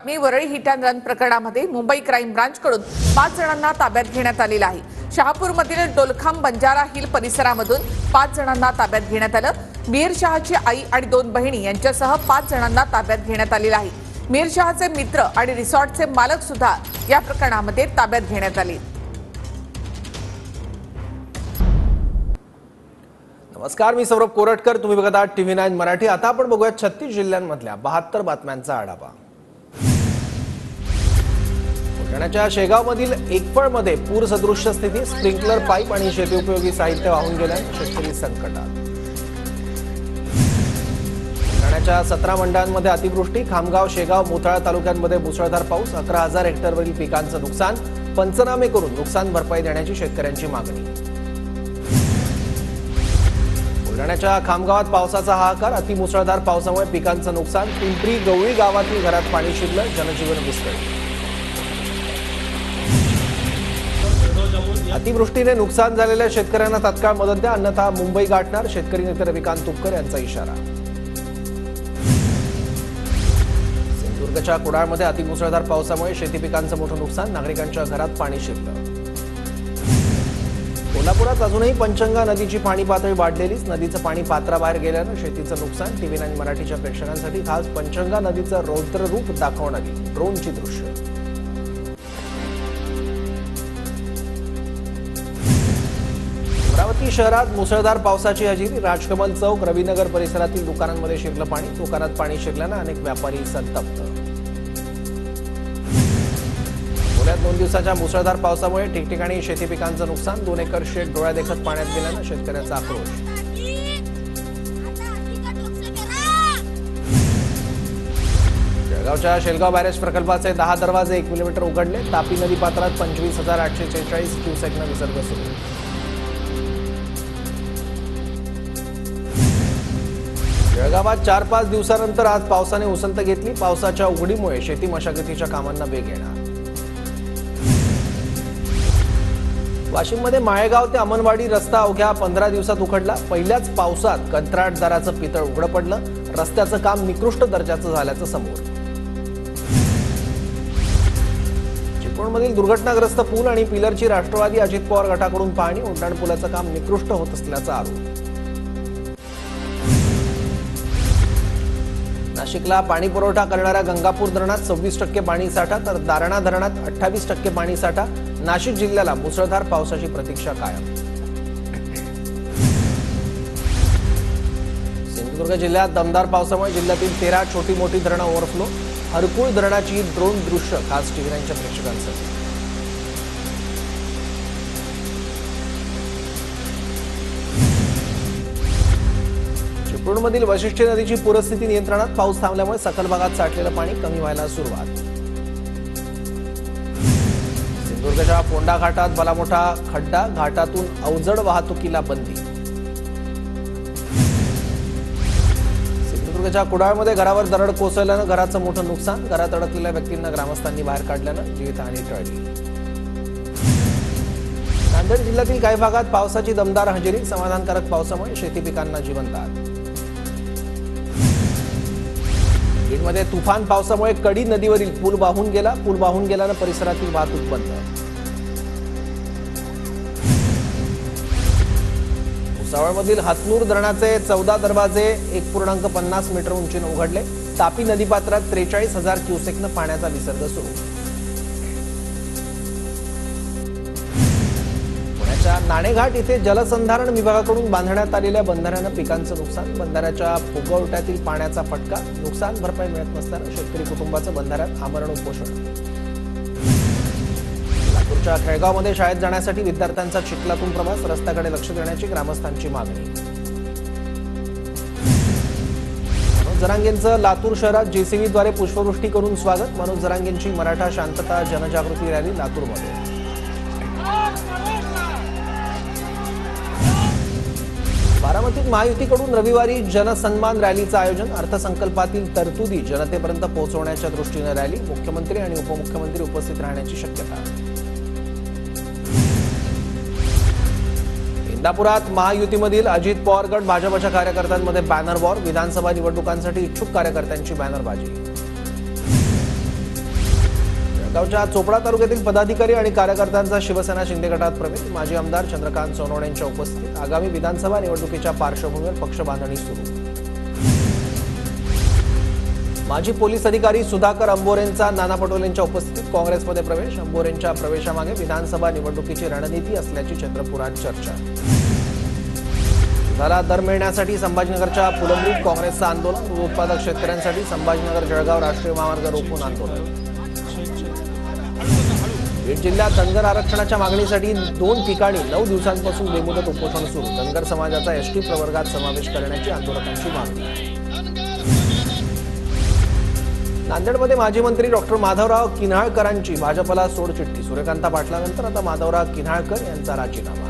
Worli hit and run प्रकरणामध्ये Mumbai crime ब्रांचकडून 5 जणांना ताब्यात घेण्यात आलेलं आहे। शहापूरमधील डोलखाम बंजारा हिल परिसरामधून 5 जणांना ताब्यात घेण्यात आलं। मीर शहाची आई आणि 2 बहिणी यांच्यासह 5 जणांना ताब्यात घेण्यात आलेलं आहे। मीर शहाचे मित्र आणि रिसॉर्टचे मालक सुद्धा या प्रकरणामध्ये ताब्यात घेण्यात आले। नमस्कार, मी सौरभ कोरटकर, तुम्ही बघत आहात TV9 मराठी। आता आपण बघूया 36 जिल्ह्यांमधल्या 72 बातम्यांचा आढावा। बुलढाण्याच्या शेगावमधील एकफळमध्ये पूर सदृश्य स्थिती, स्प्रिंकलर पाईप आणि शेतीउपयोगी साहित्य वाहून गेल्याने शेतकरी संकटात। बुलढाण्याच्या 17 मंडळांमध्ये अतिवृष्टी, खामगाव, शेगाव, मोताळा तालुक्यांमध्ये मुसळधार पाऊस, 11,000 हेक्टरवरील पिकांचं नुकसान, पंचनामे करून नुकसान भरपाई देण्याची शेतकऱ्यांची मागणी। बुलढाण्याच्या खामगावात पावसाचा हाहाकार, अतिमुसळधार पावसामुळे पिकांचं नुकसान, पिंपरी गवळी गावातील घरात पाणी शिरलं, जनजीवन विस्कळीत। अतिवृष्टीने नुकसान झालेल्या शेतकऱ्यांना तात्काळ मदत द्या, अन्यथा मुंबई गाठणार, शेतकरी नेते रविकांत तुपकर यांचा इशारा। सिंधुदुर्गच्या कुडाळमध्ये अतिमुसळधार पावसामुळे शेती पिकांचं मोठं नुकसान, नागरिकांच्या घरात पाणी शिरलं। कोल्हापुरात अजूनही पंचगंगा नदीची पाणी पातळी वाढलेलीच, नदीचं पाणी पात्राबाहेर गेल्यानं शेतीचं नुकसान। TV9 मराठीच्या प्रेक्षकांसाठी खास पंचगंगा नदीचं रौद्र रूप दाखवणारी ड्रोनची दृश्य। अमरावती शहरात मुसळधार पावसाची हजेरी, राजकमल चौक, रविनगर परिसरातील दुकानांमध्ये शिरलं पाणी, दुकानात पाणी शिरल्यानं अनेक व्यापारी संतप्त। पुण्यात 2 दिवसाच्या मुसळधार पावसामुळे ठिकठिकाणी शेती पिकांचं नुकसान, 2 एकर शेत डोळ्यादेखत पाण्यात गेल्यानं शेतकऱ्यांचा आक्रोश। जळगावच्या शेलगाव बॅरेज प्रकल्पाचे 10 दरवाजे 1 मिलीमीटर उघडले, तापी नदी पात्रात 25,846 क्युसेकनं विसर्ग सुरू। जळगावात 4-5 दिवसानंतर आज पावसाने उसंत घेतली, पावसाच्या उघडीमुळे शेती मशागतीच्या कामांना वेग येणार। वाशिममध्ये माळेगाव ते अमनवाडी रस्ता अवघ्या 15 दिवसात उखडला, पहिल्याच पावसात कंत्राटदाराचं पितळ उघडं पडलं, रस्त्याचं काम निकृष्ट दर्जाचं झाल्याचं समोर। चिपळूणमधील दुर्घटनाग्रस्त पूल आणि पिलरची राष्ट्रवादी अजित पवार गटाकडून पाहणी, उड्डाणपुलाचं काम निकृष्ट होत असल्याचा आरोप। नाशिकला पाणी पुरवठा करणाऱ्या गंगापूर धरणात 26% पाणीसाठा, तर दारणा धरणात 28% पाणीसाठा, नाशिक जिल्ह्याला मुसळधार पावसाची प्रतीक्षा कायम। सिंधुदुर्ग जिल्ह्यात दमदार पावसामुळे जिल्ह्यातील 13 छोटी मोठी धरणं ओव्हरफ्लो, हरकुळ धरणाची ड्रोन दृश्य खास TV9च्या प्रेक्षकांसाठी। चिपळूणमधील वशिष्ठी नदीची पूरस्थिती नियंत्रणात, पाऊस थांबल्यामुळे सखल भागात साठलेलं पाणी कमी व्हायला सुरुवात। सिंधुदुर्गच्या फोंडा घाटात भलामोठा खड्डा, घाटातून अवजड वाहतुकीला बंदी। सिंधुदुर्गच्या कुडाळमध्ये घरावर दरड कोसळल्यानं घराचं मोठं नुकसान, घरात अडकलेल्या व्यक्तींना ग्रामस्थांनी बाहेर काढल्यानं जीवितहानी टळली। नांदेड जिल्ह्यातील काही भागात पावसाची दमदार हजेरी, समाधानकारक पावसामुळे शेती पिकांना जीवनदान। बीडमध्ये तुफान पावसामुळे कडी नदीवरील पूल वाहून गेला, पूल वाहून गेल्यानं परिसरातील वाहतूक बंद। भुसावळमधील हातनूर धरणाचे 14 दरवाजे 1.50 मीटर उंचीने उघडले, तापी नदीपात्रात 43,000 क्युसेकनं पाण्याचा विसर्ग सुरू। नाणेघाट इथे जलसंधारण विभागाकडून बांधण्यात आलेल्या बंधाऱ्यानं पिकांचं नुकसान, बंधाऱ्याच्या फुगवट्यातील पाण्याचा फटका, नुकसान भरपाई मिळत नसल्यानं शेतकरी कुटुंबाचं बंधाऱ्यात आमरण उपोषण। लातूरच्या खेळगावमध्ये शाळेत जाण्यासाठी विद्यार्थ्यांचा चिखलातून प्रवास, रस्त्याकडे लक्ष देण्याची ग्रामस्थांची मागणी। मनोज जरांगेंचं लातूर शहरात JCBद्वारे पुष्पवृष्टी करून स्वागत, मनोज जरांगेंची मराठा शांतता जनजागृती रॅली लातूरमध्ये। बारामतीत महायुतीकडून रविवारी जनसन्मान रॅलीचं आयोजन, अर्थसंकल्पातील तरतुदी जनतेपर्यंत पोहोचवण्याच्या दृष्टीने रॅली, मुख्यमंत्री आणि उपमुख्यमंत्री उपस्थित राहण्याची शक्यता। इंदापुरात महायुतीमधील अजित पवार गट भाजपच्या कार्यकर्त्यांमध्ये बॅनर वॉर, विधानसभा निवडणुकांसाठी इच्छुक कार्यकर्त्यांची बॅनरबाजी। जळगावच्या चोपडा तालुक्यातील पदाधिकारी आणि कार्यकर्त्यांचा शिवसेना शिंदे गटात प्रवेश. माजी आमदार चंद्रकांत सोनवणे यांच्या उपस्थितीत आगामी विधानसभा निवडणुकीच्या पार्श्वभूमीवर पक्ष बांधणी सुरू. माजी पोलीस अधिकारी सुधाकर अंबोरेंचा नाना पटोलेंच्या उपस्थितीत काँग्रेसमध्ये प्रवेश. अंबोरेंच्या प्रवेशामागे विधानसभा निवडणुकीची रणनीती असल्याची चंद्रपुरात चर्चा. दुधाला दर मिळण्यासाठी संभाजीनगरच्या फुलंब्रीत काँग्रेसचं आंदोलन. दूध उत्पादक शेतकऱ्यांसाठी संभाजीनगर जळगाव राष्ट्रीय महामार्ग रोखून आंदोलन. बीड जिल्ह्यात धनगर आरक्षणाच्या मागणीसाठी 2 ठिकाणी 9 दिवसांपासून बेमुदत उपोषण सुरू. धनगर समाजाचा एसटी प्रवर्गात समावेश करण्याची आंदोलकांची मागणी. नांदेडमध्ये माजी मंत्री डॉक्टर माधवराव किन्हाळकरांची भाजपला सोडचिठ्ठी. सूर्यकांता पाटलांनंतर आता माधवराव किन्हाळकर यांचा राजीनामा.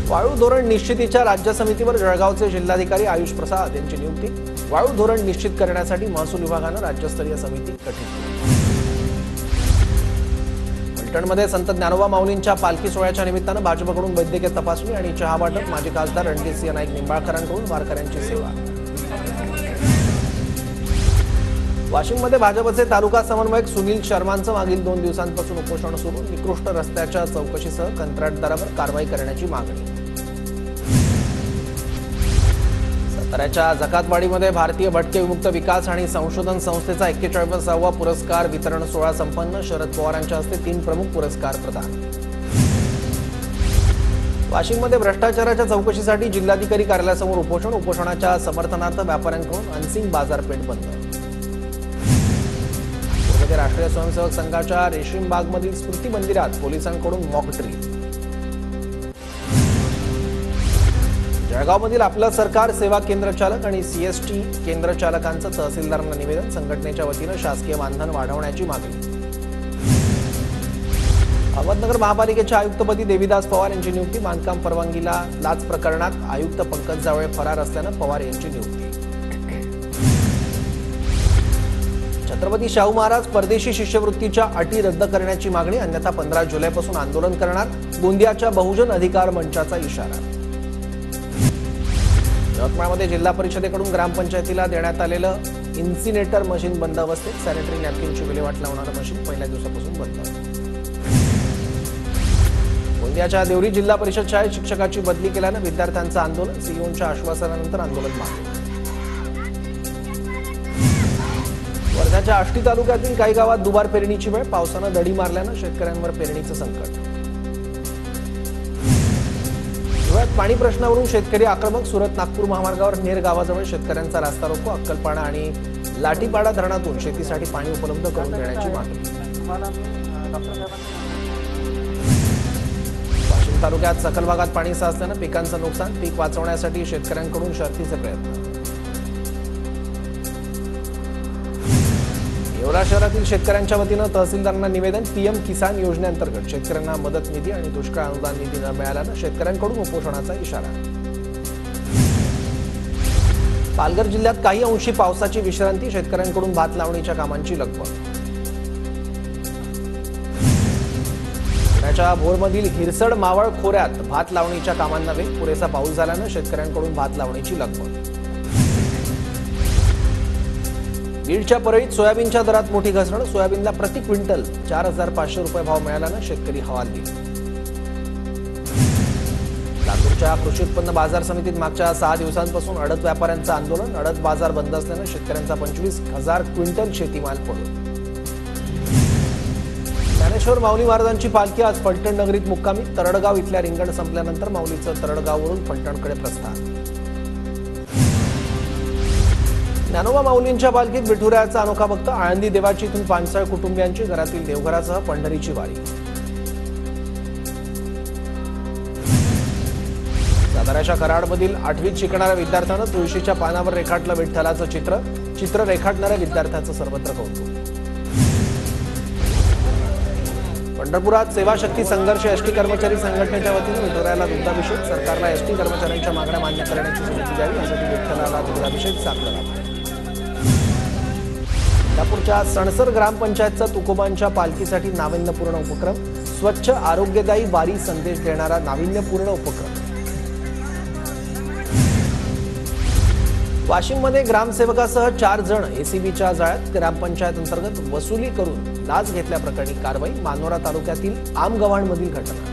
वाळू धोरण निश्चितीच्या राज्य समितीवर जळगावचे जिल्हाधिकारी आयुष प्रसाद यांची नियुक्ती. वाळू धोरण निश्चित करण्यासाठी महसूल विभागानं राज्यस्तरीय समिती गठीत केली. फलटणमध्ये संत ज्ञानोबा माऊलींच्या पालखी सोहळ्याच्या निमित्तानं भाजपकडून वैद्यकीय तपासणी आणि चहा वाटप. माजी खासदार रणजितसिंह नाईक निंबाळकरांकडून वारकऱ्यांची सेवा. वाशिममध्ये भाजपचे तालुका समन्वयक सुनील शर्मांचं मागील 2 दिवसांपासून उपोषण सुरू. निकृष्ट रस्त्याच्या चौकशीसह कंत्राटदारावर कारवाई करण्याची मागणी. साताऱ्याच्या जकातवाडीमध्ये भारतीय भटके विमुक्त विकास आणि संशोधन संस्थेचा 41वा पुरस्कार वितरण सोहळा संपन्न. शरद पवारांच्या हस्ते 3 प्रमुख पुरस्कार प्रदान. वाशिममध्ये भ्रष्टाचाराच्या चौकशीसाठी जिल्हाधिकारी कार्यालयासमोर उपोषण. उपोषणाच्या समर्थनार्थ व्यापाऱ्यांकडून अनसिंग बाजारपेठ बंद. राष्ट्रीय स्वयंसेवक संघाच्या रेशीमबागमधील स्मृती मंदिरात पोलिसांकडून मॉक ड्रिल. जळगावमधील आपलं सरकार सेवा केंद्र चालक आणि सीएसटी केंद्र चालकांचं तहसीलदारांना निवेदन. संघटनेच्या वतीनं शासकीय मानधन वाढवण्याची मागणी. अहमदनगर महापालिकेच्या आयुक्तपदी देवीदास पवार यांची नियुक्ती. बांधकाम परवानगीला लाच प्रकरणात आयुक्त पंकज जावळे फरार असल्यानं पवार यांची नियुक्ती. छत्रपती शाहू महाराज परदेशी शिष्यवृत्तीच्या अटी रद्द करण्याची मागणी. अन्यथा 15 जुलैपासून आंदोलन करणार. गोंदियाच्या बहुजन अधिकार मंचाचा इशारा. यवतमाळमध्ये जिल्हा परिषदेकडून ग्रामपंचायतीला देण्यात आलेलं इन्सिनेटर मशीन बंद अवस्थेत. सॅनिटरी नॅपकिनची विल्हेवाट लावणारं मशीन पहिल्या दिवसापासून बंद. गोंदियाच्या देवरी जिल्हा परिषद शाळेत शिक्षकाची बदली केल्यानं विद्यार्थ्यांचं आंदोलन. सीईओच्या आश्वासनानंतर आंदोलन मागे. वर्ध्याच्या आष्टी तालुक्यातील काही गावात दुबार पेरणीची वेळ. पावसानं दडी मारल्यानं शेतकऱ्यांवर पेरणीचं संकट. धुळ्यात पाणी प्रश्नावरून शेतकरी आक्रमक. सुरत नागपूर महामार्गावर नेर गावाजवळ शेतकऱ्यांचा रास्ता रोको. अक्कलपाडा आणि लाठीपाडा धरणातून शेतीसाठी पाणी उपलब्ध करून देण्याची मागणी. वाशिम तालुक्यात सखल भागात पाणी साचल्यानं पिकांचं नुकसान. पीक वाचवण्यासाठी शेतकऱ्यांकडून शर्थीचे प्रयत्न. येवला शहरातील शेतकऱ्यांच्या वतीनं तहसीलदारांना निवेदन. पीएम किसान योजनेअंतर्गत शेतकऱ्यांना मदत निधी आणि दुष्काळ अनुदान निधी न मिळाल्यानं शेतकऱ्यांकडून उपोषणाचा इशारा. पालघर जिल्ह्यात काही अंशी पावसाची विश्रांती. शेतकऱ्यांकडून भात लावणीच्या कामांची लगबग. पुण्याच्या भोरमधील हिरसड मावळ खोऱ्यात भात लावणीच्या कामांना वेग. पुरेसा पाऊस झाल्यानं शेतकऱ्यांकडून भात लावणीची लगबग. बीडच्या परळीत सोयाबीनच्या दरात मोठी घसरण. सोयाबीनला प्रति क्विंटल 4,500 रुपये भाव मिळाल्यानं शेतकरी हवालदिल. लातूरच्या कृषी उत्पन्न बाजार समितीत मागच्या 6 दिवसांपासून अडत व्यापाऱ्यांचं आंदोलन. अडत बाजार बंद असल्यानं शेतकऱ्यांचा 25,000 क्विंटल शेतीमाल पडून. ज्ञानेश्वर माऊली महाराजांची पालखी आज फलटण नगरीत मुक्कामी. तरडगाव इथल्या रिंगण संपल्यानंतर माऊलीचं तरडगाववरून फलटणकडे प्रस्थान. ज्ञानोबा माऊलींच्या पालखीत विठुरायाचा अनोखा भक्त. आळंदी देवाची इथून पानसळ कुटुंबियांची घरातील देवघरासह पंढरीची वारी. साताऱ्याच्या कराडमधील 8वीत शिकणाऱ्या विद्यार्थ्यानं तुळशीच्या पानावर रेखाटलं विठ्ठलाचं चित्र रेखाटणाऱ्या विद्यार्थ्याचं सर्वत्र कौतुक. पंढरपुरात सेवाशक्ती संघर्ष एसटी कर्मचारी संघटनेच्या वतीनं विठुरायाला दुग्धाभिषेक. सरकारला एसटी कर्मचाऱ्यांच्या मागण्या मान्य करण्याची संधी द्यावी यासाठी विठ्ठलाला दुग्धाभिषेक साकडं. नागपूरच्या सणसर ग्रामपंचायतचा तुकोबांच्या पालखीसाठी नाविन्यपूर्ण उपक्रम. स्वच्छ आरोग्यदायी वारी संदेश देणारा नाविन्यपूर्ण उपक्रम. वाशिममध्ये ग्रामसेवकासह 4 जण एसीबीच्या जाळ्यात. ग्रामपंचायत अंतर्गत वसुली करून लाच घेतल्याप्रकरणी कारवाई. मानोरा तालुक्यातील आमगव्हाणमधील घटना.